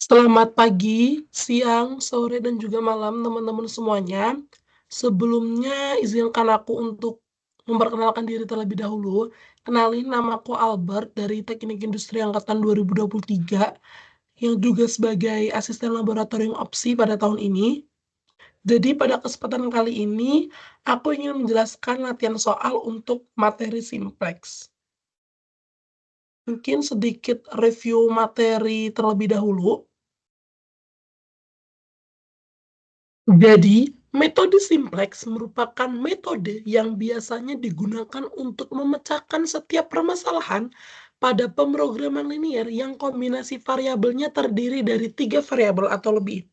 Selamat pagi, siang, sore, dan juga malam teman-teman semuanya. Sebelumnya izinkan aku untuk memperkenalkan diri terlebih dahulu. Kenalin, namaku Albert dari Teknik Industri Angkatan 2023 yang juga sebagai asisten laboratorium opsi pada tahun ini. Jadi pada kesempatan kali ini aku ingin menjelaskan latihan soal untuk materi simplex. Mungkin sedikit review materi terlebih dahulu. Jadi, metode simplex merupakan metode yang biasanya digunakan untuk memecahkan setiap permasalahan pada pemrograman linear yang kombinasi variabelnya terdiri dari 3 variabel atau lebih.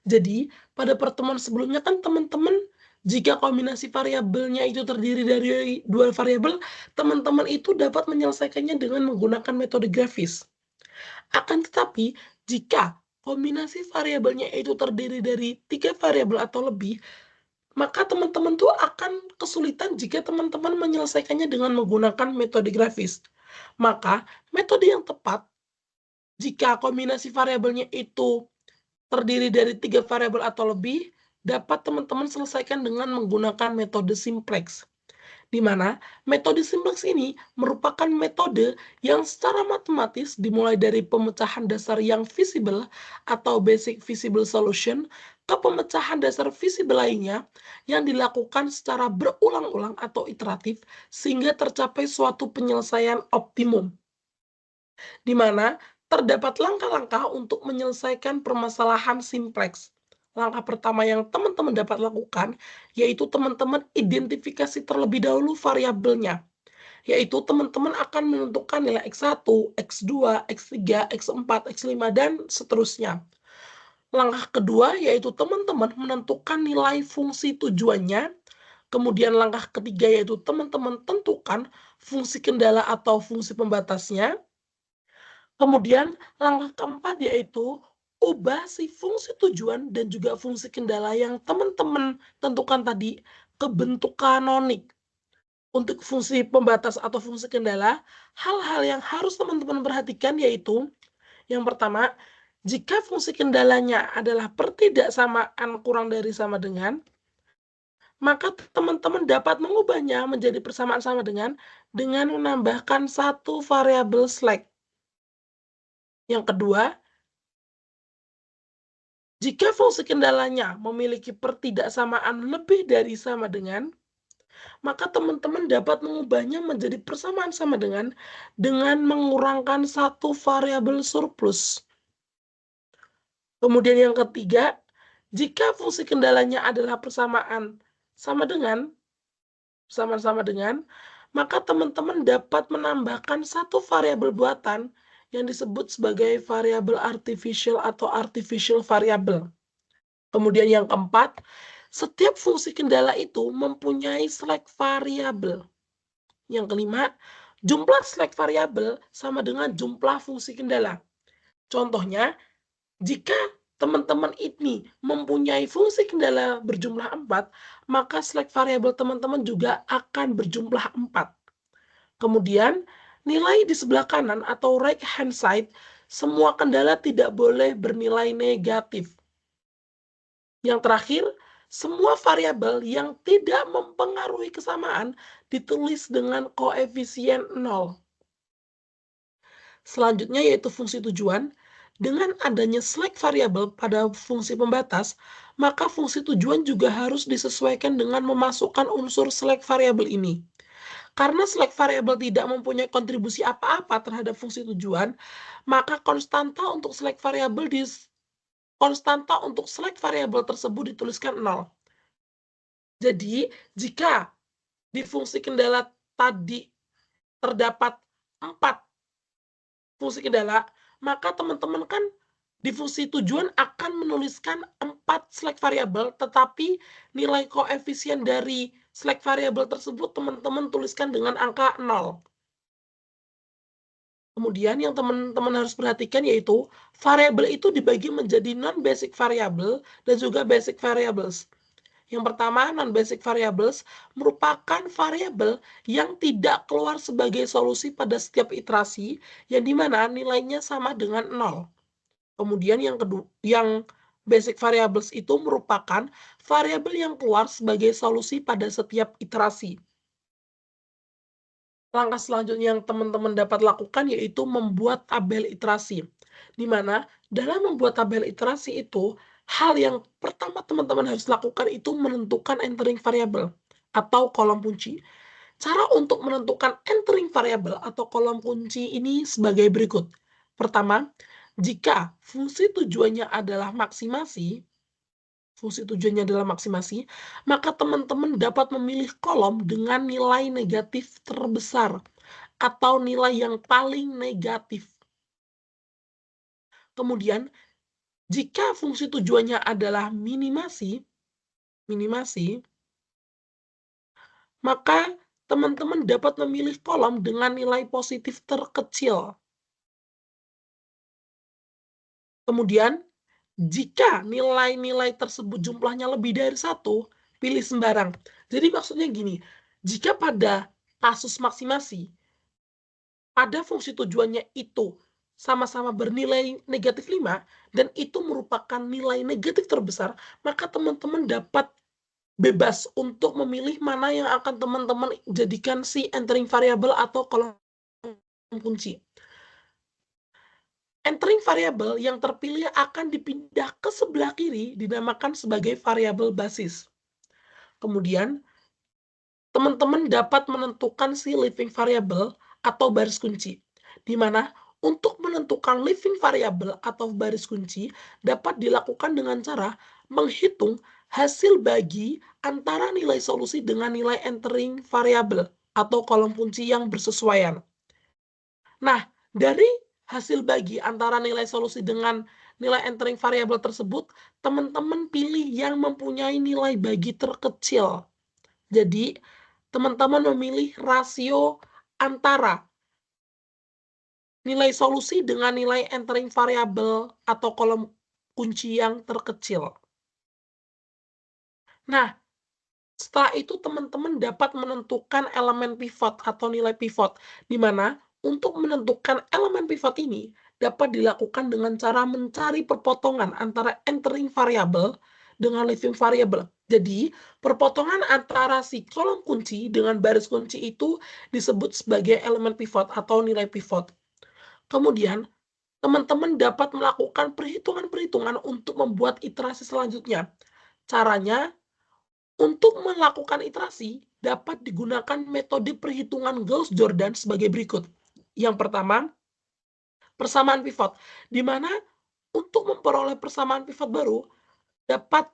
Jadi, pada pertemuan sebelumnya kan teman-teman, jika kombinasi variabelnya itu terdiri dari 2 variabel, teman-teman itu dapat menyelesaikannya dengan menggunakan metode grafis. Akan tetapi, jika kombinasi variabelnya itu terdiri dari 3 variabel atau lebih, maka teman-teman tuh akan kesulitan jika teman-teman menyelesaikannya dengan menggunakan metode grafis. Maka, metode yang tepat jika kombinasi variabelnya itu terdiri dari 3 variabel atau lebih, dapat teman-teman selesaikan dengan menggunakan metode simplex. Di mana metode simplex ini merupakan metode yang secara matematis dimulai dari pemecahan dasar yang visible atau basic visible solution ke pemecahan dasar visible lainnya yang dilakukan secara berulang-ulang atau iteratif sehingga tercapai suatu penyelesaian optimum, di mana terdapat langkah-langkah untuk menyelesaikan permasalahan simplex. Langkah pertama yang teman-teman dapat lakukan, yaitu teman-teman identifikasi terlebih dahulu variabelnya, yaitu teman-teman akan menentukan nilai X1, X2, X3, X4, X5, dan seterusnya. Langkah kedua, yaitu teman-teman menentukan nilai fungsi tujuannya. Kemudian langkah ketiga, yaitu teman-teman tentukan fungsi kendala atau fungsi pembatasnya. Kemudian langkah keempat yaitu ubah si fungsi tujuan dan juga fungsi kendala yang teman-teman tentukan tadi ke bentuk kanonik. Untuk fungsi pembatas atau fungsi kendala, hal-hal yang harus teman-teman perhatikan yaitu yang pertama, jika fungsi kendalanya adalah pertidaksamaan kurang dari sama maka teman-teman dapat mengubahnya menjadi persamaan sama dengan menambahkan satu variabel slack. Yang kedua, jika fungsi kendalanya memiliki pertidaksamaan lebih dari sama maka teman-teman dapat mengubahnya menjadi persamaan sama dengan mengurangkan satu variabel surplus. Kemudian yang ketiga, jika fungsi kendalanya adalah persamaan sama dengan, maka teman-teman dapat menambahkan satu variabel buatan yang disebut sebagai variabel artificial atau artificial variable. Kemudian yang keempat, setiap fungsi kendala itu mempunyai slack variabel. Yang kelima, jumlah slack variabel sama dengan jumlah fungsi kendala. Contohnya, jika teman-teman ini mempunyai fungsi kendala berjumlah 4, maka slack variabel teman-teman juga akan berjumlah 4. Kemudian, nilai di sebelah kanan atau right hand side, semua kendala tidak boleh bernilai negatif. Yang terakhir, semua variabel yang tidak mempengaruhi kesamaan ditulis dengan koefisien 0. Selanjutnya yaitu fungsi tujuan. Dengan adanya slack variabel pada fungsi pembatas, maka fungsi tujuan juga harus disesuaikan dengan memasukkan unsur slack variabel ini. Karena slack variabel tidak mempunyai kontribusi apa-apa terhadap fungsi tujuan, maka konstanta untuk slack variabel tersebut dituliskan 0. Jadi, jika di fungsi kendala tadi terdapat 4 fungsi kendala, maka teman-teman kan di fungsi tujuan akan menuliskan 4 slack variabel, tetapi nilai koefisien dari slack variabel tersebut teman-teman tuliskan dengan angka 0. Kemudian yang teman-teman harus perhatikan yaitu variabel itu dibagi menjadi non-basic variable dan juga basic variables. Yang pertama, non-basic variables merupakan variabel yang tidak keluar sebagai solusi pada setiap iterasi, yang dimana nilainya sama dengan 0. Kemudian yang basic variables itu merupakan variabel yang keluar sebagai solusi pada setiap iterasi. Langkah selanjutnya yang teman-teman dapat lakukan yaitu membuat tabel iterasi. Di mana dalam membuat tabel iterasi itu, hal yang pertama teman-teman harus lakukan itu menentukan entering variable atau kolom kunci. Cara untuk menentukan entering variable atau kolom kunci ini sebagai berikut. Pertama, jika fungsi tujuannya adalah maksimasi, maka teman-teman dapat memilih kolom dengan nilai negatif terbesar atau nilai yang paling negatif. Kemudian, jika fungsi tujuannya adalah minimasi, maka teman-teman dapat memilih kolom dengan nilai positif terkecil. Kemudian, jika nilai-nilai tersebut jumlahnya lebih dari 1, pilih sembarang. Jadi maksudnya gini, jika pada kasus maksimasi, pada fungsi tujuannya itu sama-sama bernilai negatif 5, dan itu merupakan nilai negatif terbesar, maka teman-teman dapat bebas untuk memilih mana yang akan teman-teman jadikan si entering variable atau kolom kunci. Entering variabel yang terpilih akan dipindah ke sebelah kiri dinamakan sebagai variabel basis. Kemudian, teman-teman dapat menentukan si living variable atau baris kunci, di mana untuk menentukan living variable atau baris kunci dapat dilakukan dengan cara menghitung hasil bagi antara nilai solusi dengan nilai entering variable atau kolom kunci yang bersesuaian. Nah, dari hasil bagi antara nilai solusi dengan nilai entering variabel tersebut, teman-teman pilih yang mempunyai nilai bagi terkecil. Jadi, teman-teman memilih rasio antara nilai solusi dengan nilai entering variabel atau kolom kunci yang terkecil. Nah, setelah itu teman-teman dapat menentukan elemen pivot atau nilai pivot, di mana untuk menentukan elemen pivot ini dapat dilakukan dengan cara mencari perpotongan antara entering variable dengan living variable. Jadi, perpotongan antara si kolom kunci dengan baris kunci itu disebut sebagai elemen pivot atau nilai pivot. Kemudian, teman-teman dapat melakukan perhitungan-perhitungan untuk membuat iterasi selanjutnya. Caranya, untuk melakukan iterasi, dapat digunakan metode perhitungan Gauss-Jordan sebagai berikut. Yang pertama, persamaan pivot, di mana untuk memperoleh persamaan pivot baru, dapat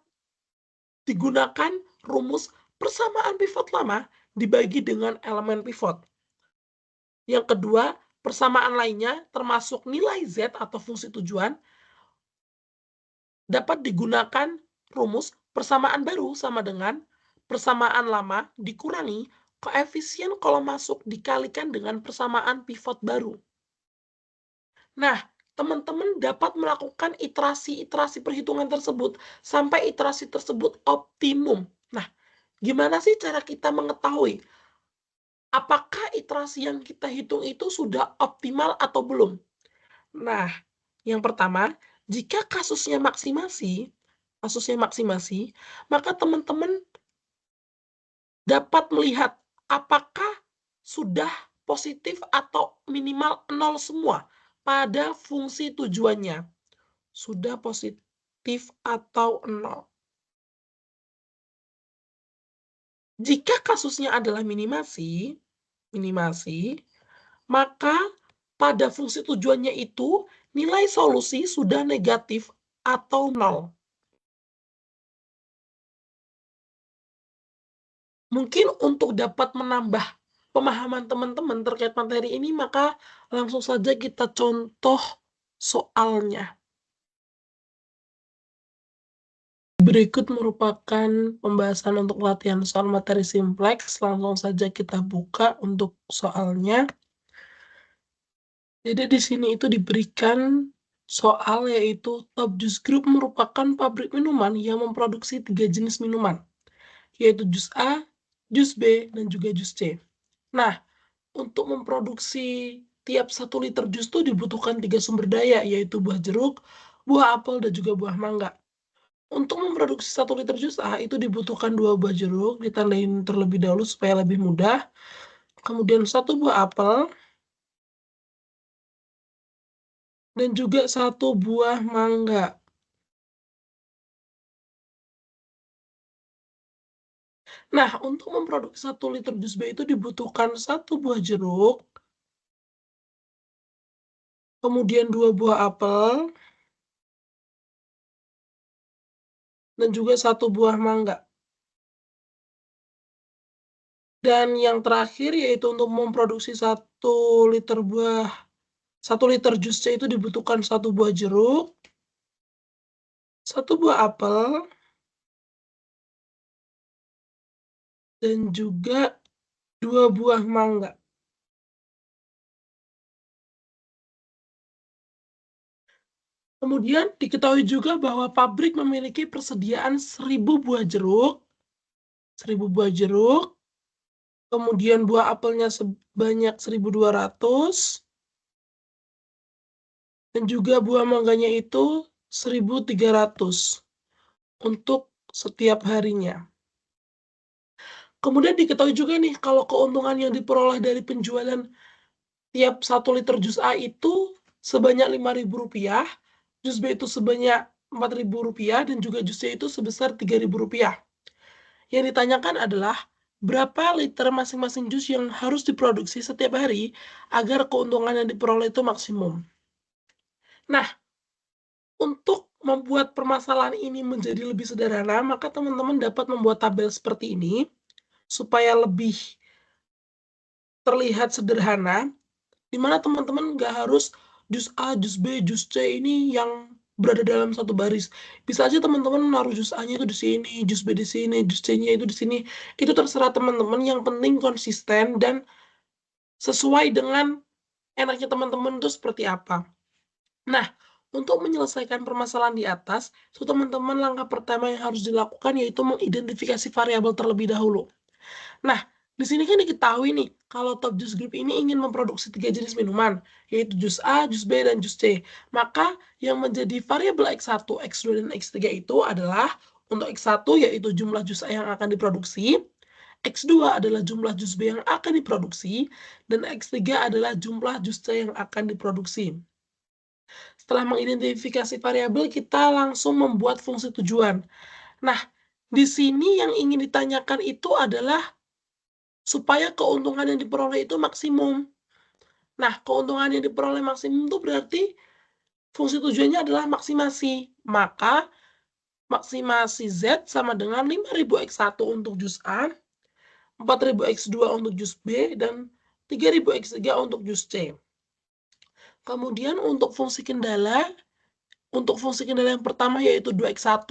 digunakan rumus persamaan pivot lama dibagi dengan elemen pivot. Yang kedua, persamaan lainnya termasuk nilai Z atau fungsi tujuan, dapat digunakan rumus persamaan baru sama dengan persamaan lama dikurangi koefisien kolom masuk dikalikan dengan persamaan pivot baru. Nah, teman-teman dapat melakukan iterasi-iterasi perhitungan tersebut sampai iterasi tersebut optimum. Nah, gimana sih cara kita mengetahui apakah iterasi yang kita hitung itu sudah optimal atau belum? Nah, yang pertama, jika kasusnya maksimasi, maka teman-teman dapat melihat apakah sudah positif atau minimal 0 semua pada fungsi tujuannya. Sudah positif atau 0. Jika kasusnya adalah minimasi, maka pada fungsi tujuannya itu nilai solusi sudah negatif atau 0. Mungkin untuk dapat menambah pemahaman teman-teman terkait materi ini, maka langsung saja kita contoh soalnya. Berikut merupakan pembahasan untuk latihan soal materi simplex. Langsung saja kita buka untuk soalnya. Jadi di sini itu diberikan soal yaitu Top Juice Group merupakan pabrik minuman yang memproduksi 3 jenis minuman, yaitu jus A, jus B, dan juga jus C. Nah, untuk memproduksi tiap 1 liter jus itu dibutuhkan 3 sumber daya, yaitu buah jeruk, buah apel dan juga buah mangga. Untuk memproduksi 1 liter jus A itu dibutuhkan 2 buah jeruk, ditandain terlebih dahulu supaya lebih mudah, kemudian 1 buah apel, dan juga 1 buah mangga. Nah, untuk memproduksi 1 liter jus B itu dibutuhkan 1 buah jeruk, kemudian 2 buah apel, dan juga 1 buah mangga. Dan yang terakhir yaitu untuk memproduksi 1 liter jus C itu dibutuhkan 1 buah jeruk, 1 buah apel, dan juga 2 buah mangga. Kemudian diketahui juga bahwa pabrik memiliki persediaan 1.000 buah jeruk, kemudian buah apelnya sebanyak 1.200, dan juga buah mangganya itu 1.300 untuk setiap harinya. Kemudian diketahui juga nih kalau keuntungan yang diperoleh dari penjualan tiap 1 liter jus A itu sebanyak Rp5.000, jus B itu sebanyak Rp4.000, dan juga jus C itu sebesar Rp3.000. Yang ditanyakan adalah berapa liter masing-masing jus yang harus diproduksi setiap hari agar keuntungan yang diperoleh itu maksimum. Nah, untuk membuat permasalahan ini menjadi lebih sederhana, maka teman-teman dapat membuat tabel seperti ini supaya lebih terlihat sederhana, di mana teman-teman nggak harus jus A, jus B, jus C ini yang berada dalam satu baris. Bisa aja teman-teman naruh jus A-nya itu di sini, jus B di sini, jus C-nya itu di sini. Itu terserah teman-teman, yang penting konsisten dan sesuai dengan enaknya teman-teman itu seperti apa. Nah, untuk menyelesaikan permasalahan di atas, teman-teman langkah pertama yang harus dilakukan yaitu mengidentifikasi variabel terlebih dahulu. Nah, di sini kan diketahui nih, kalau Top Juice Group ini ingin memproduksi 3 jenis minuman, yaitu jus A, jus B, dan jus C. Maka yang menjadi variabel X1, X2, dan X3 itu adalah untuk X1 yaitu jumlah jus A yang akan diproduksi, X2 adalah jumlah jus B yang akan diproduksi, dan X3 adalah jumlah jus C yang akan diproduksi. Setelah mengidentifikasi variabel, kita langsung membuat fungsi tujuan. Nah, di sini yang ingin ditanyakan itu adalah supaya keuntungan yang diperoleh itu maksimum. Nah, keuntungan yang diperoleh maksimum itu berarti fungsi tujuannya adalah maksimasi. Maka, maksimasi Z sama dengan 5.000 X1 untuk jus A, 4.000 X2 untuk jus B, dan 3.000 X3 untuk jus C. Kemudian untuk fungsi kendala yang pertama yaitu 2X1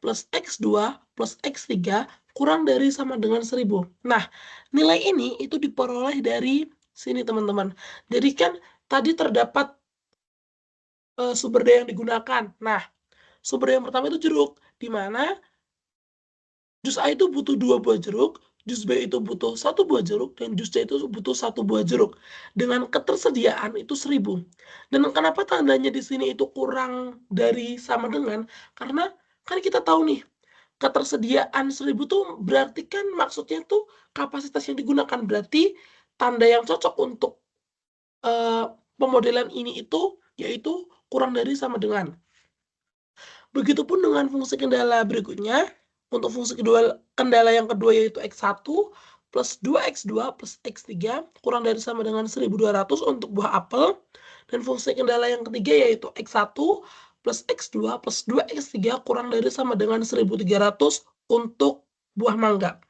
plus X2 plus X3 kurang dari sama dengan 1.000. Nah, nilai ini itu diperoleh dari sini teman-teman. Jadi kan tadi terdapat sumber daya yang digunakan. Nah, sumber daya yang pertama itu jeruk, di mana jus A itu butuh 2 buah jeruk, jus B itu butuh 1 buah jeruk, dan jus C itu butuh 1 buah jeruk. Dengan ketersediaan itu 1.000. Dan kenapa tandanya di sini itu kurang dari sama dengan? Karena kan kita tahu nih, ketersediaan 1.000 tuh berarti kan maksudnya tuh kapasitas yang digunakan. Berarti tanda yang cocok untuk pemodelan ini itu yaitu kurang dari sama dengan. Begitupun dengan fungsi kendala berikutnya. Untuk fungsi kendala yang kedua yaitu X1 plus 2X2 plus X3 kurang dari sama dengan 1.200 untuk buah apel. Dan fungsi kendala yang ketiga yaitu X1 plus X2 plus 2X3 kurang dari sama dengan 1.300 untuk buah mangga.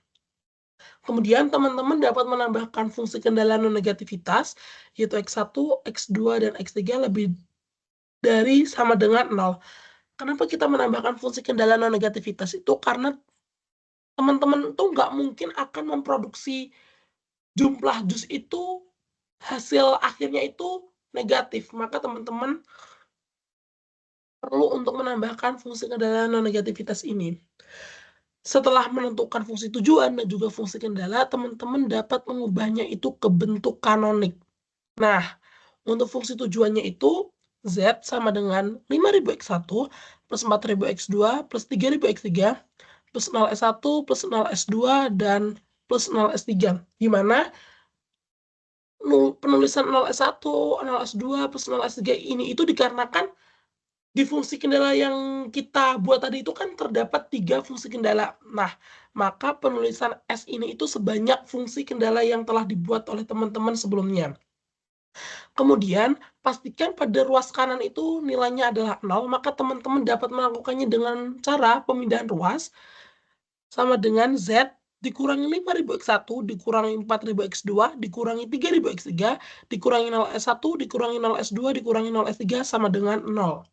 Kemudian teman-teman dapat menambahkan fungsi kendala non-negativitas yaitu X1, X2, dan X3 lebih dari sama dengan 0. Kenapa kita menambahkan fungsi kendala non-negativitas itu? Karena teman-teman tuh nggak mungkin akan memproduksi jumlah jus itu hasil akhirnya itu negatif. Maka teman-teman perlu untuk menambahkan fungsi kendala non-negativitas ini. Setelah menentukan fungsi tujuan dan juga fungsi kendala, teman-teman dapat mengubahnya itu ke bentuk kanonik. Nah, untuk fungsi tujuannya itu Z sama dengan 5.000x1 plus 4.000x2 plus 3.000x3 plus 0S1 plus 0S2 dan plus 0S3. Di mana penulisan 0S1, 0S2 plus 0S3 ini itu dikarenakan di fungsi kendala yang kita buat tadi itu kan terdapat 3 fungsi kendala. Nah, maka penulisan S ini itu sebanyak fungsi kendala yang telah dibuat oleh teman-teman sebelumnya. Kemudian, pastikan pada ruas kanan itu nilainya adalah 0, maka teman-teman dapat melakukannya dengan cara pemindahan ruas sama dengan Z dikurangi 5.000x1, dikurangi 4.000x2, dikurangi 3.000x3, dikurangi 0S1, dikurangi 0S2, dikurangi 0S3 sama dengan 0.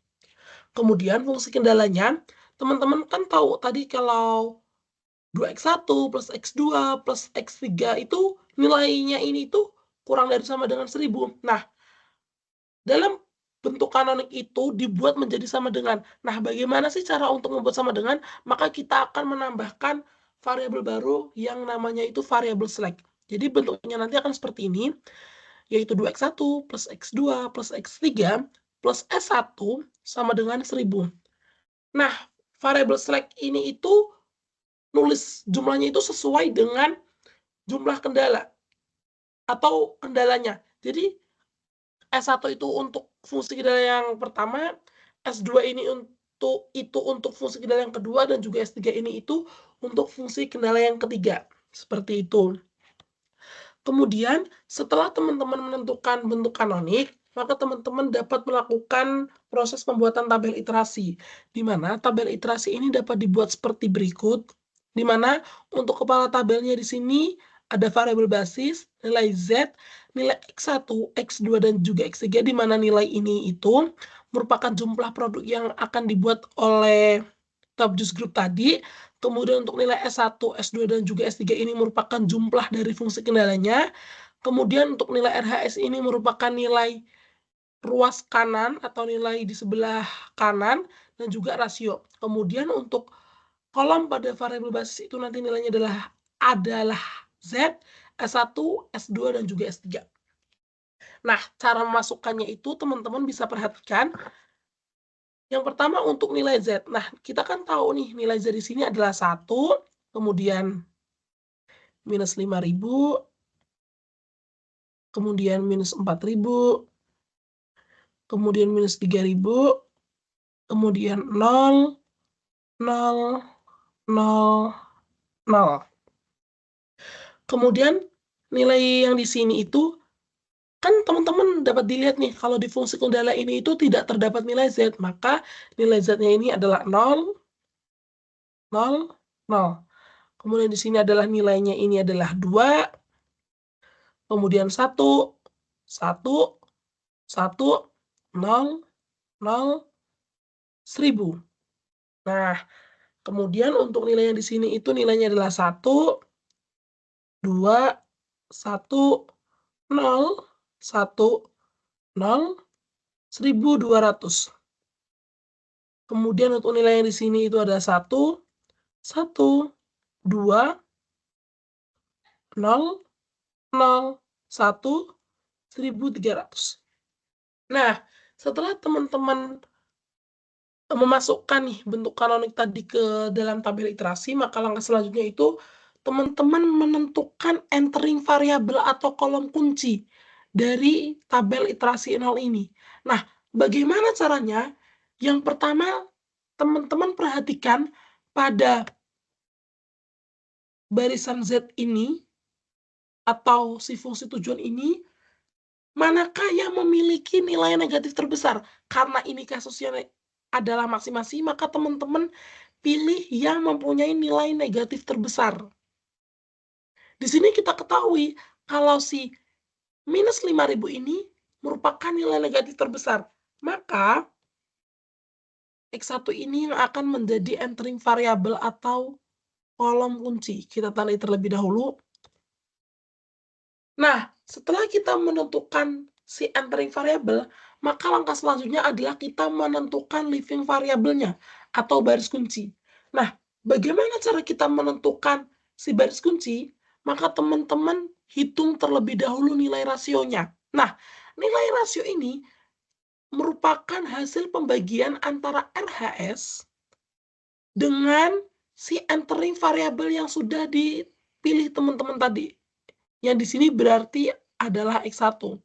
Kemudian fungsi kendalanya, teman-teman kan tahu tadi kalau 2x1 plus x2 plus x3 itu nilainya ini tuh kurang dari sama dengan 1000. Nah, dalam bentuk kanonik itu dibuat menjadi sama dengan. Nah, bagaimana sih cara untuk membuat sama dengan? Maka kita akan menambahkan variabel baru yang namanya itu variabel slack. Jadi bentuknya nanti akan seperti ini, yaitu 2x1 plus x2 plus x3 plus s1 sama dengan 1000. Nah, variabel slack ini itu nulis jumlahnya itu sesuai dengan jumlah kendala atau kendalanya. Jadi S1 itu untuk fungsi kendala yang pertama, S2 ini untuk fungsi kendala yang kedua, dan juga S3 ini itu untuk fungsi kendala yang ketiga. Seperti itu. Kemudian, setelah teman-teman menentukan bentuk kanonik, maka teman-teman dapat melakukan proses pembuatan tabel iterasi, di mana tabel iterasi ini dapat dibuat seperti berikut, di mana untuk kepala tabelnya di sini ada variabel basis, nilai Z, nilai X1, X2, dan juga X3, di mana nilai ini itu merupakan jumlah produk yang akan dibuat oleh tab juice group tadi. Kemudian untuk nilai S1, S2, dan juga S3 ini merupakan jumlah dari fungsi kendalanya. Kemudian untuk nilai RHS ini merupakan nilai ruas kanan atau nilai di sebelah kanan dan juga rasio. Kemudian untuk kolom pada variabel basis itu nanti nilainya adalah Z, S1, S2, dan juga S3. Nah, cara memasukkannya itu teman-teman bisa perhatikan. Yang pertama untuk nilai Z. Nah, kita kan tahu nih nilai Z di sini adalah 1, kemudian minus 5.000, kemudian minus 4.000, kemudian minus 3.000, kemudian 0, 0, 0, 0. Kemudian nilai yang di sini itu kan teman-teman dapat dilihat nih, kalau di fungsi kendala ini itu tidak terdapat nilai Z, maka nilai Z-nya ini adalah 0, 0, 0. Kemudian di sini adalah nilainya ini adalah 2, kemudian 1, 1, 1, 0, 0, 1000. Nah, kemudian untuk nilai yang di sini itu nilainya adalah 1, 2, 1, 0, 1, 0, 1200. Kemudian untuk nilai yang di sini itu ada 1, 1, 2, 0, 0, 1, 1300. Nah, setelah teman-teman memasukkan nih bentuk kanonik tadi ke dalam tabel iterasi, maka langkah selanjutnya itu teman-teman menentukan entering variabel atau kolom kunci dari tabel iterasi 0 ini. Nah, bagaimana caranya? Yang pertama, teman-teman perhatikan pada barisan Z ini atau si fungsi tujuan ini, manakah yang memiliki nilai negatif terbesar? Karena ini kasusnya adalah maksimasi, maka teman-teman pilih yang mempunyai nilai negatif terbesar. Di sini kita ketahui kalau si minus 5.000 ini merupakan nilai negatif terbesar, maka X1 ini yang akan menjadi entering variabel atau kolom kunci. Kita tandai terlebih dahulu. Nah, setelah kita menentukan si entering variabel, maka langkah selanjutnya adalah kita menentukan leaving variabelnya atau baris kunci. Nah, bagaimana cara kita menentukan si baris kunci? Maka teman-teman hitung terlebih dahulu nilai rasionya. Nah, nilai rasio ini merupakan hasil pembagian antara RHS dengan si entering variabel yang sudah dipilih teman-teman tadi. Yang di sini berarti adalah X1.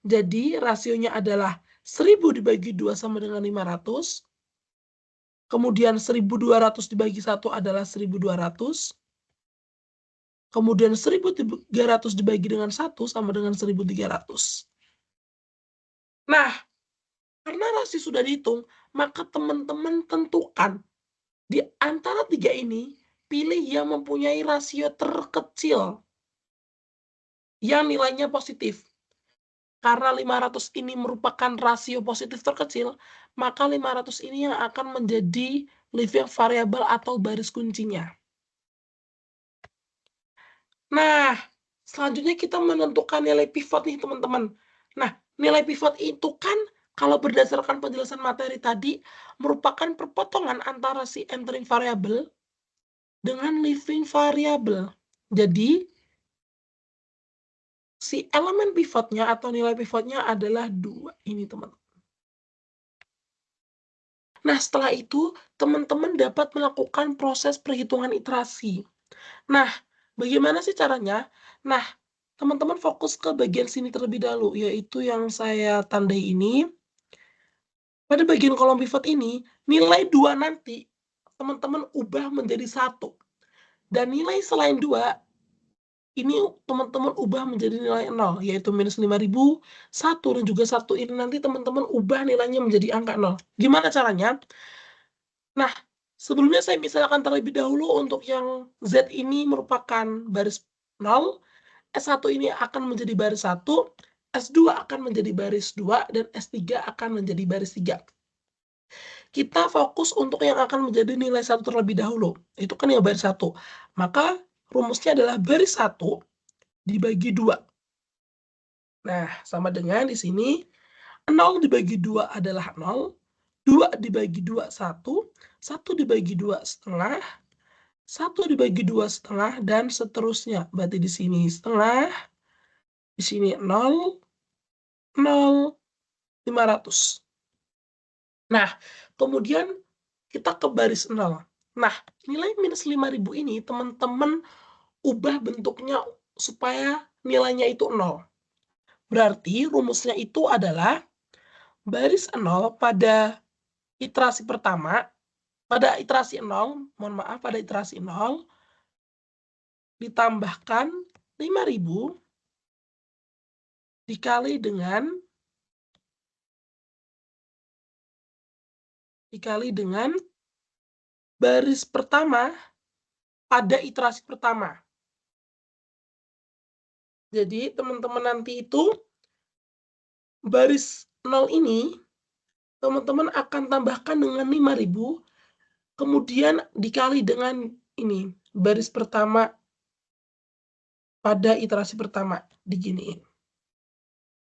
Jadi rasionya adalah 1000 dibagi 2 sama dengan 500. Kemudian 1200 dibagi 1 adalah 1200. Kemudian 1300 dibagi dengan 1 sama dengan 1300. Nah, karena rasio sudah dihitung, maka teman-teman tentukan di antara 3 ini, pilih yang mempunyai rasio terkecil yang nilainya positif. Karena 500 ini merupakan rasio positif terkecil, maka 500 ini yang akan menjadi leaving variable atau baris kuncinya. Nah, selanjutnya kita menentukan nilai pivot nih, teman-teman. Nah, nilai pivot itu kan kalau berdasarkan penjelasan materi tadi, merupakan perpotongan antara si entering variable dengan leaving variable. Jadi, si elemen pivotnya atau nilai pivotnya adalah 2 ini, teman-teman. Nah, setelah itu, teman-teman dapat melakukan proses perhitungan iterasi. Nah, bagaimana sih caranya? Nah, teman-teman fokus ke bagian sini terlebih dahulu, yaitu yang saya tandai ini. Pada bagian kolom pivot ini, nilai 2 nanti, teman-teman ubah menjadi 1. Dan nilai selain 2, ini teman-teman ubah menjadi nilai 0, yaitu minus 5.000, 1, dan juga 1 ini nanti teman-teman ubah nilainya menjadi angka 0. Gimana caranya? Nah, sebelumnya saya misalkan terlebih dahulu untuk yang Z ini merupakan baris 0, S1 ini akan menjadi baris 1, S2 akan menjadi baris 2, dan S3 akan menjadi baris 3. Kita fokus untuk yang akan menjadi nilai 1 terlebih dahulu. Itu kan yang baris 1. Maka rumusnya adalah baris 1 dibagi 2. Nah, sama dengan di sini 0 dibagi 2 adalah 0, 2 dibagi 2 1, 1 dibagi 2 setengah, 1 dibagi 2 setengah, dan seterusnya. Berarti di sini setengah, di sini 0, 0, 500. Nah, kemudian kita ke baris 0. Nah, nilai minus 5.000 ini teman-teman ubah bentuknya supaya nilainya itu 0. Berarti rumusnya itu adalah baris 0 pada iterasi pertama, pada iterasi 0, mohon maaf, pada iterasi 0, ditambahkan 5.000 dikali dengan baris pertama pada iterasi pertama. Jadi teman-teman nanti itu baris 0 ini teman-teman akan tambahkan dengan 5.000, kemudian dikali dengan ini baris pertama pada iterasi pertama, diginiin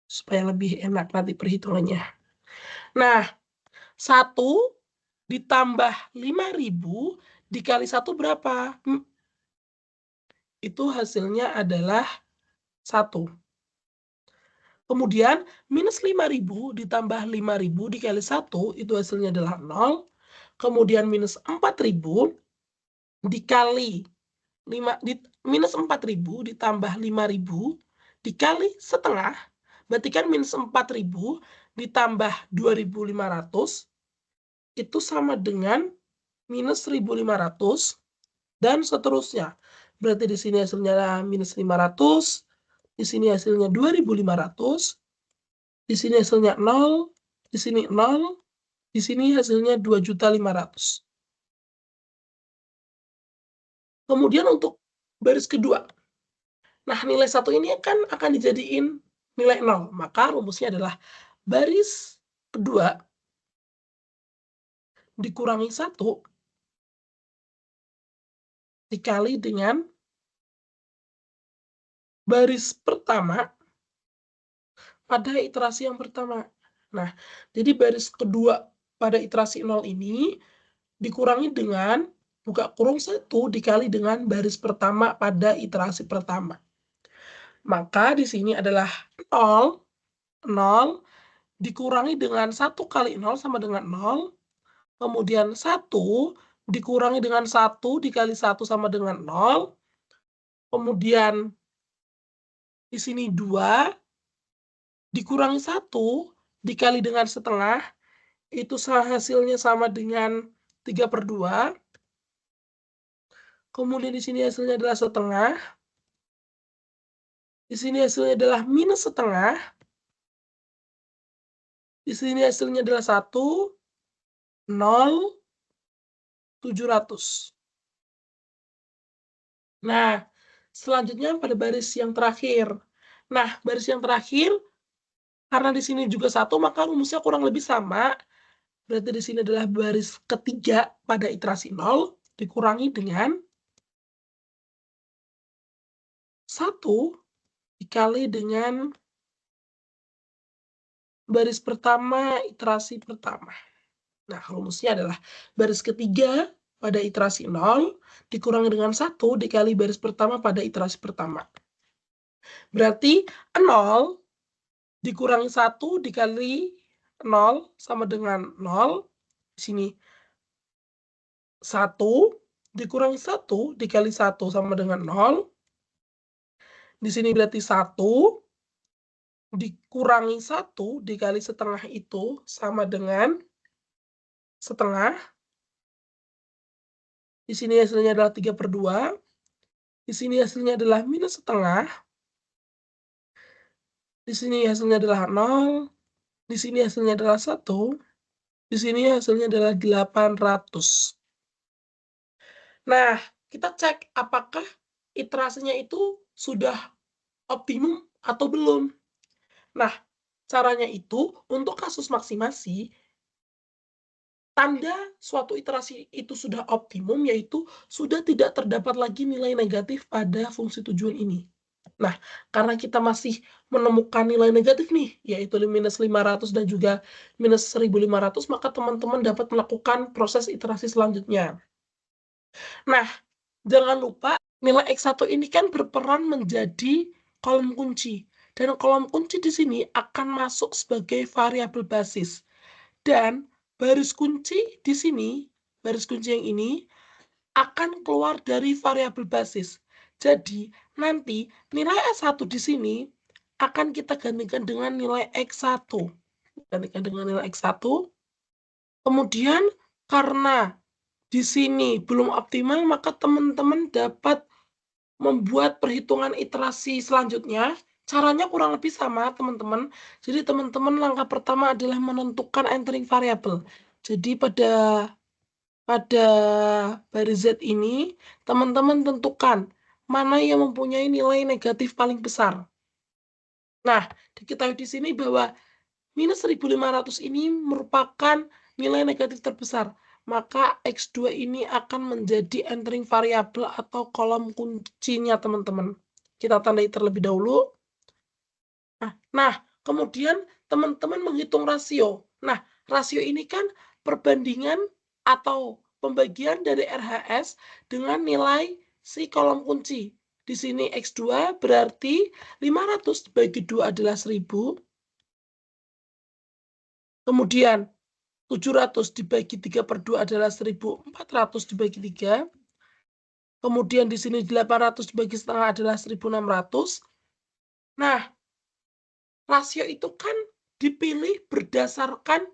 supaya lebih enak nanti perhitungannya. Nah, 1 ditambah 5.000 dikali 1 berapa? Itu hasilnya adalah 1. Kemudian minus 5.000 ditambah 5.000 dikali 1 itu hasilnya adalah 0. Kemudian minus 4.000 dikali minus 4.000 ditambah 5.000 dikali setengah, berarti kan minus 4.000 ditambah 2.500 itu sama dengan minus 1.500 dan seterusnya. Berarti di sini hasilnya minus 500, di sini hasilnya 2.500, di sini hasilnya 0, di sini 0, di sini hasilnya 2.500.000. Kemudian untuk baris kedua. Nah, nilai 1 ini kan akan dijadiin nilai 0. Maka rumusnya adalah baris kedua dikurangi 1 dikali dengan baris pertama pada iterasi yang pertama. Nah, jadi baris kedua pada iterasi 0 ini dikurangi dengan buka kurung 1 dikali dengan baris pertama pada iterasi pertama. Maka di sini adalah 0, 0, dikurangi dengan 1 kali 0 sama dengan 0, kemudian 1 dikurangi dengan 1 dikali 1 sama dengan 0, kemudian di sini 2 dikurangi 1 dikali dengan setengah, itu hasilnya sama dengan 3/2. Kemudian di sini hasilnya adalah setengah. Di sini hasilnya adalah minus setengah. Di sini hasilnya adalah 1, 0, 700. Nah, selanjutnya pada baris yang terakhir. Nah, baris yang terakhir, karena di sini juga 1, maka rumusnya kurang lebih sama. Berarti di sini adalah baris ketiga pada iterasi 0, dikurangi dengan 1 dikali dengan baris pertama iterasi pertama. Nah, rumusnya adalah baris ketiga pada iterasi 0 dikurangi dengan 1 dikali baris pertama pada iterasi pertama. Berarti 0 dikurangi 1 dikali 0 sama dengan 0. Di sini 1 dikurangi 1 dikali 1 sama dengan 0. Di sini berarti 1 dikurangi 1 dikali setengah itu sama dengan setengah. Di sini hasilnya adalah 3/2. Di sini hasilnya adalah minus setengah. Di sini hasilnya adalah 0. Di sini hasilnya adalah 1. Di sini hasilnya adalah 800. Nah, kita cek apakah iterasinya itu sudah optimum atau belum. Nah, caranya itu untuk kasus maksimasi, tanda suatu iterasi itu sudah optimum yaitu sudah tidak terdapat lagi nilai negatif pada fungsi tujuan ini. Nah, karena kita masih menemukan nilai negatif nih, yaitu minus 500 dan juga minus 1500, maka teman-teman dapat melakukan proses iterasi selanjutnya. Nah, jangan lupa nilai X1 ini kan berperan menjadi kolom kunci. Dan kolom kunci di sini akan masuk sebagai variabel basis. Dan baris kunci di sini, baris kunci yang ini, akan keluar dari variabel basis. Jadi, nanti nilai S1 di sini akan kita gantikan dengan nilai X1. Gantikan dengan nilai X1. Kemudian, karena di sini belum optimal, maka teman-teman dapat membuat perhitungan iterasi selanjutnya. Caranya kurang lebih sama, teman-teman. Jadi, teman-teman langkah pertama adalah menentukan entering variable. Jadi, pada baris Z ini, teman-teman tentukan mana yang mempunyai nilai negatif paling besar. Nah, diketahui di sini bahwa minus 1500 ini merupakan nilai negatif terbesar. Maka X2 ini akan menjadi entering variabel atau kolom kuncinya, teman-teman. Kita tandai terlebih dahulu. Nah, kemudian teman-teman menghitung rasio. Nah, rasio ini kan perbandingan atau pembagian dari RHS dengan nilai si kolom kunci. Di sini X2 berarti 500 dibagi 2 adalah 1000. Kemudian 700 dibagi 3/2 adalah 1400 dibagi 3. Kemudian di sini 800 dibagi setengah adalah 1600. Nah, rasio itu kan dipilih berdasarkan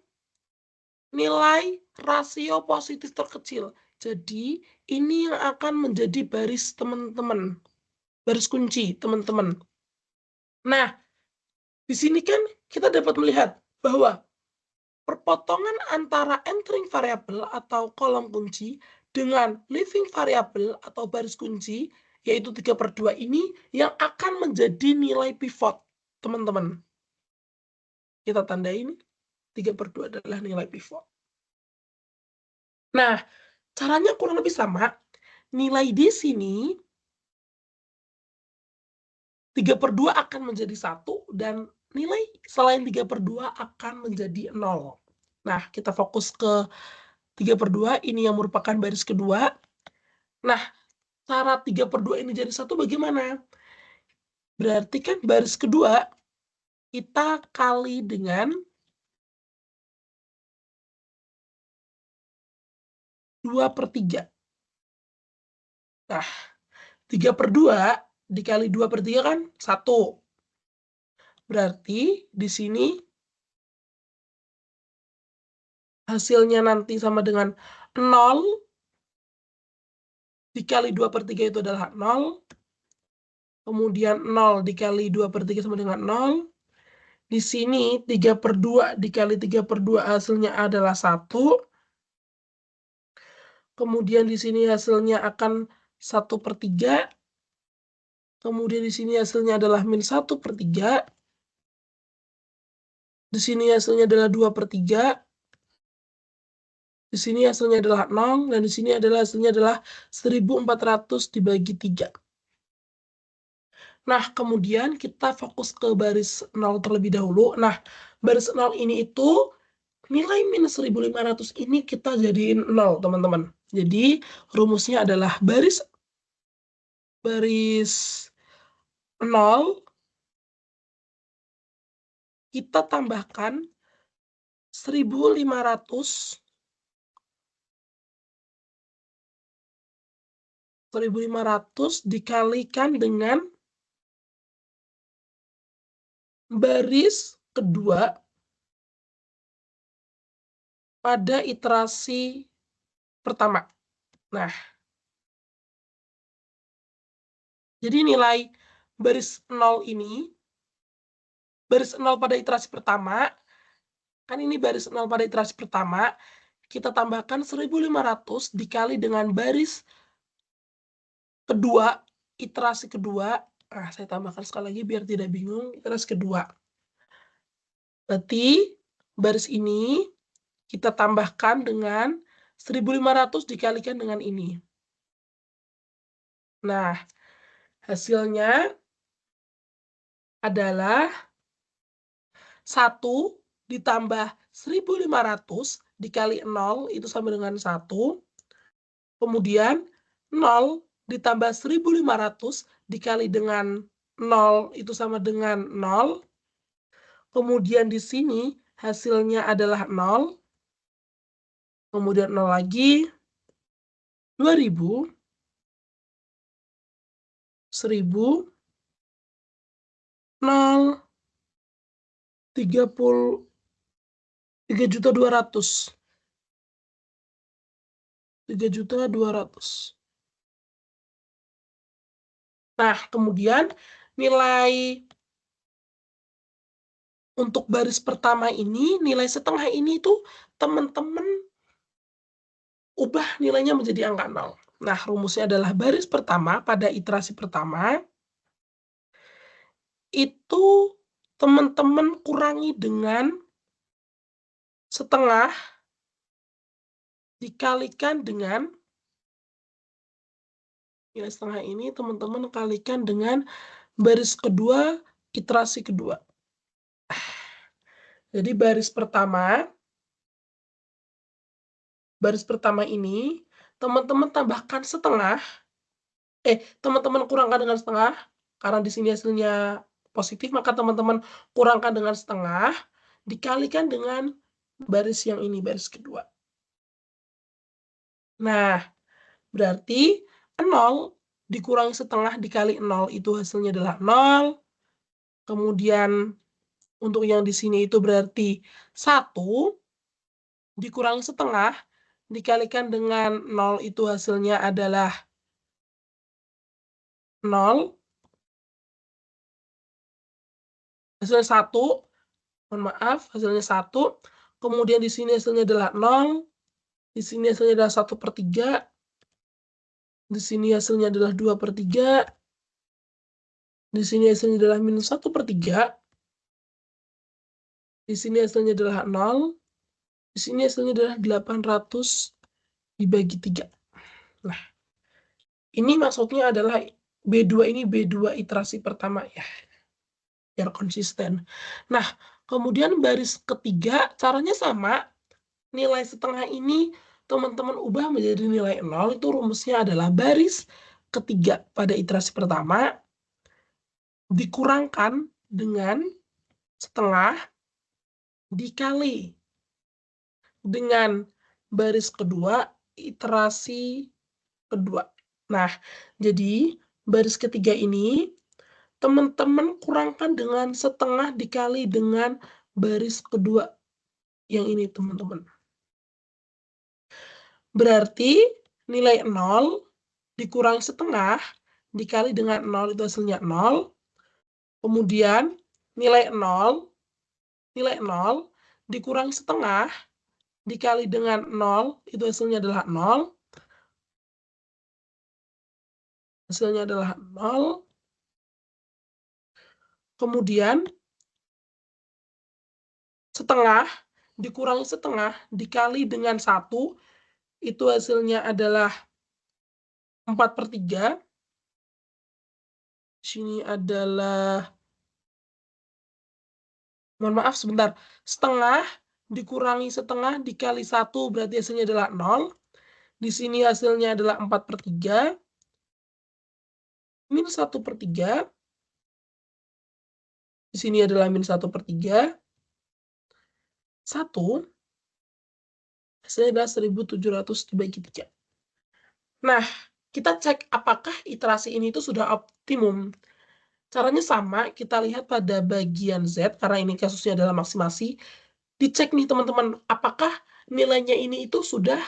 nilai rasio positif terkecil. Jadi, ini yang akan menjadi baris teman-teman. Baris kunci, teman-teman. Nah, di sini kan kita dapat melihat bahwa perpotongan antara entering variable atau kolom kunci dengan leaving variable atau baris kunci, yaitu 3/2 ini yang akan menjadi nilai pivot, teman-teman. Kita tandai ini, 3/2 adalah nilai pivot. Nah, caranya kurang lebih sama. Nilai di sini 3/2 akan menjadi 1 dan nilai selain 3/2 akan menjadi 0. Nah, kita fokus ke 3/2 ini yang merupakan baris kedua. Nah, cara 3/2 ini jadi 1 bagaimana? Berarti kan baris kedua kita kali dengan 2/3. Nah, 3/2 dikali 2/3 kan 1. Berarti di sini hasilnya nanti sama dengan 0 dikali 2/3 itu adalah 0. Kemudian 0 dikali 2/3 sama dengan 0. Di sini 3/2 dikali 3/2 hasilnya adalah 1. Kemudian di sini hasilnya akan 1/3. Kemudian di sini hasilnya adalah -1/3. Di sini hasilnya adalah 2/3. Di sini hasilnya adalah 0, dan di sini hasilnya adalah 1400 dibagi 3. Nah, kemudian kita fokus ke baris 0 terlebih dahulu. Nah, baris 0 ini itu nilai -1500 ini kita jadiin 0, teman-teman. Jadi, rumusnya adalah baris 0 kita tambahkan 1500 dikalikan dengan baris kedua pada iterasi pertama. Nah, jadi nilai baris 0 ini, baris 0 pada iterasi pertama, kan ini baris 0 pada iterasi pertama, kita tambahkan 1500 dikali dengan baris kedua, iterasi kedua. Nah, saya tambahkan sekali lagi biar tidak bingung, iterasi kedua. Berarti baris ini kita tambahkan dengan 1500 dikalikan dengan ini. Nah, hasilnya adalah 1 ditambah 1500 dikali 0 itu sama dengan 1. Kemudian 0 ditambah 1500 dikali dengan 0 itu sama dengan 0. Kemudian di sini hasilnya adalah 0. Kemudian 0 lagi. 2000, 1000, 0, 30, 3.200.000. 3.200.000. Nah, kemudian nilai untuk baris pertama ini, nilai setengah ini itu teman-teman ubah nilainya menjadi angka 0. Nah, rumusnya adalah baris pertama pada iterasi pertama, itu teman-teman kurangi dengan setengah dikalikan dengan nilai setengah ini teman-teman kalikan dengan baris kedua, iterasi kedua. Jadi baris pertama ini teman-teman tambahkan setengah, teman-teman kurangkan dengan setengah, karena di sini hasilnya positif, maka teman-teman kurangkan dengan setengah, dikalikan dengan baris yang ini, baris kedua. Nah, berarti 0 dikurangi setengah dikali 0 itu hasilnya adalah 0. Kemudian untuk yang di sini itu berarti 1 dikurangi setengah dikalikan dengan 0 itu hasilnya adalah 0. Hasilnya 1. Mohon maaf, hasilnya 1. Kemudian di sini hasilnya adalah 0. Di sini hasilnya adalah 1/3. Di sini hasilnya adalah 2/3. Di sini hasilnya adalah -1/3. Di sini hasilnya adalah 0. Di sini hasilnya adalah 800 dibagi 3. Nah, ini maksudnya adalah B2 ini B2 iterasi pertama ya, biar konsisten. Nah, kemudian baris ketiga caranya sama. Nilai setengah ini teman-teman ubah menjadi nilai 0, itu rumusnya adalah baris ketiga pada iterasi pertama dikurangkan dengan setengah dikali dengan baris kedua iterasi kedua. Nah, jadi baris ketiga ini teman-teman kurangkan dengan setengah dikali dengan baris kedua yang ini, teman-teman. Berarti nilai 0 dikurangi setengah dikali dengan 0 itu hasilnya 0. Kemudian nilai 0 dikurangi setengah dikali dengan 0 itu hasilnya adalah 0. Hasilnya adalah 0. Kemudian setengah dikurangi setengah dikali dengan 1 itu hasilnya adalah 4/3. Di sini adalah, mohon maaf sebentar, setengah dikurangi setengah dikali 1 berarti hasilnya adalah 0. Di sini hasilnya adalah 4/3 min 1/3. Di sini adalah min 1/3. 1 hasilnya adalah 1700 dibagi 3. Nah, kita cek apakah iterasi ini itu sudah optimum. Caranya sama, kita lihat pada bagian Z, karena ini kasusnya adalah maksimasi. Dicek nih teman-teman, apakah nilainya ini itu sudah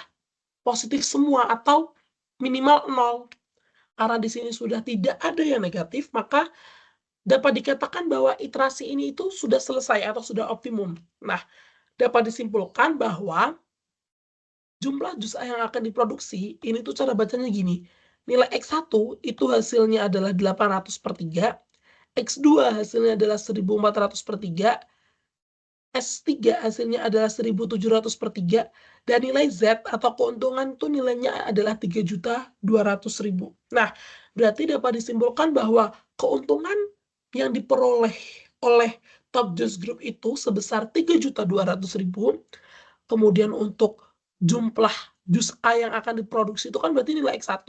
positif semua atau minimal 0. Karena di sini sudah tidak ada yang negatif, maka dapat dikatakan bahwa iterasi ini itu sudah selesai atau sudah optimum. Nah, dapat disimpulkan bahwa jumlah juz A yang akan diproduksi, ini tuh cara bacanya gini. Nilai X1 itu hasilnya adalah 800/3, X2 hasilnya adalah 1400/3, S3 hasilnya adalah 1700/3, dan nilai Z atau keuntungan itu nilainya adalah 3.200.000. Nah, berarti dapat disimpulkan bahwa keuntungan yang diperoleh oleh Top Juice Group itu sebesar 3.200.000. Kemudian untuk jumlah jus A yang akan diproduksi itu kan berarti nilai X1.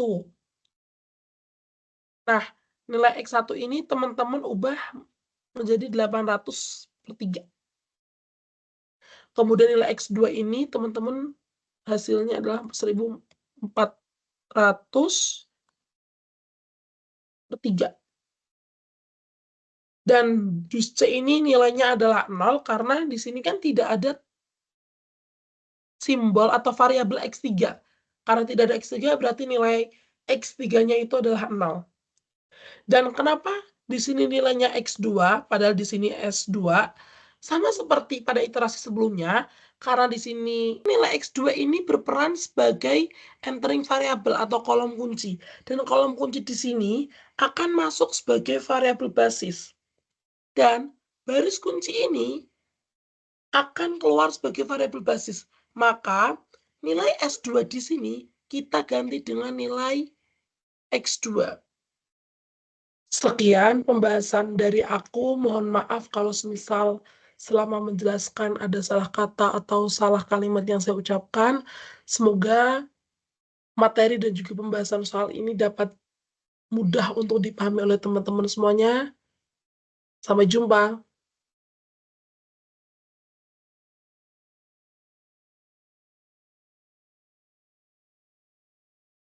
Nah, nilai X1 ini teman-teman ubah menjadi 800/3. Kemudian nilai X2 ini teman-teman hasilnya adalah 1400/3. Dan jus C ini nilainya adalah 0 karena di sini kan tidak ada simbol atau variabel X3. Karena tidak ada X3 berarti nilai X3-nya itu adalah 0. Dan kenapa di sini nilainya X2 padahal di sini S2? Sama seperti pada iterasi sebelumnya, karena di sini nilai X2 ini berperan sebagai entering variabel atau kolom kunci. Dan kolom kunci di sini akan masuk sebagai variabel basis. Dan baris kunci ini akan keluar sebagai variabel basis. Maka nilai S2 di sini kita ganti dengan nilai X2. Sekian pembahasan dari aku. Mohon maaf kalau semisal selama menjelaskan ada salah kata atau salah kalimat yang saya ucapkan. Semoga materi dan juga pembahasan soal ini dapat mudah untuk dipahami oleh teman-teman semuanya. Sampai jumpa.